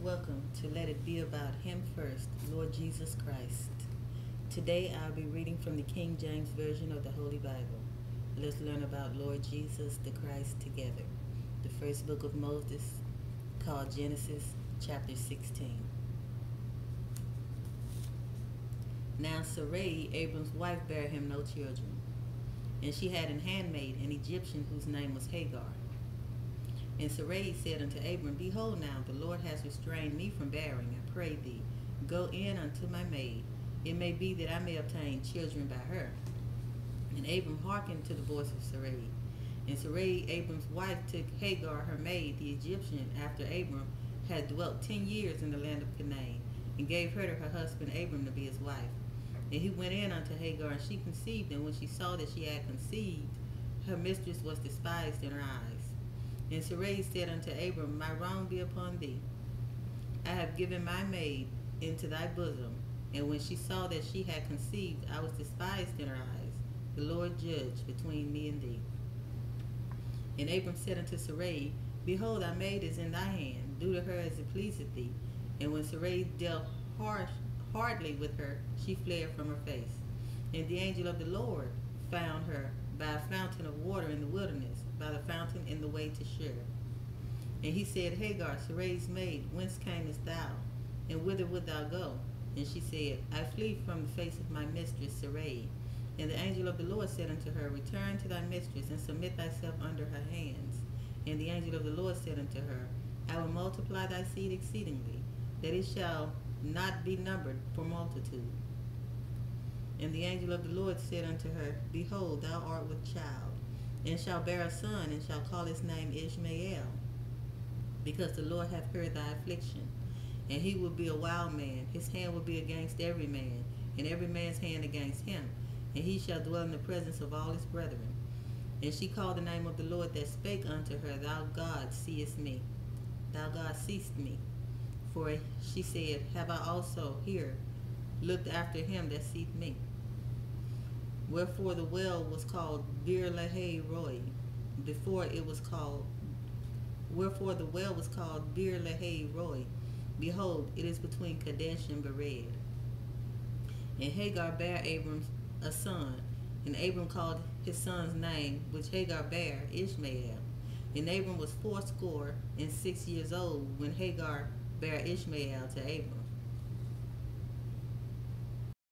welcome to Let It Be About Him First, Lord Jesus Christ. Today I'll be reading from the King James Version of the Holy Bible. Let's learn about Lord Jesus the Christ together. The first book of Moses, called Genesis, chapter 16. Now Sarai, Abram's wife, bare him no children, and she had an handmaid, an Egyptian, whose name was Hagar. And Sarai said unto Abram, Behold now, the Lord has restrained me from bearing. I pray thee, go in unto my maid. It may be that I may obtain children by her. And Abram hearkened to the voice of Sarai. And Sarai, Abram's wife, took Hagar, her maid, the Egyptian, after Abram had dwelt 10 years in the land of Canaan, and gave her to her husband Abram to be his wife. And he went in unto Hagar, and she conceived, and when she saw that she had conceived, her mistress was despised in her eyes. And Sarai said unto Abram, My wrong be upon thee. I have given my maid into thy bosom. And when she saw that she had conceived, I was despised in her eyes. The Lord judge between me and thee. And Abram said unto Sarai, Behold, thy maid is in thy hand. Do to her as it pleaseth thee. And when Sarai dealt hardly with her, she fled from her face. And the angel of the Lord found her by a fountain of water in the wilderness, by the fountain in the way to Shur. And he said, Hagar, Sarai's maid, whence camest thou? And whither wilt thou go? And she said, I flee from the face of my mistress Sarai. And the angel of the Lord said unto her, Return to thy mistress, and submit thyself under her hands. And the angel of the Lord said unto her, I will multiply thy seed exceedingly, that it shall not be numbered for multitude. And the angel of the Lord said unto her, Behold, thou art with child, and shalt bear a son, and shalt call his name Ishmael, because the Lord hath heard thy affliction. And he will be a wild man, his hand will be against every man, and every man's hand against him, and he shall dwell in the presence of all his brethren. And she called the name of the Lord that spake unto her, Thou God seest me, thou God seest me. For she said, Have I also here looked after him that seeth me? Wherefore the well was called Bir Lahai Roi, Wherefore the well was called Bir Lahai Roi. Behold, it is between Kadesh and Bered. And Hagar bare Abram a son, and Abram called his son's name, which Hagar bare, Ishmael. And Abram was 86 years old when Hagar bare Ishmael to Abram.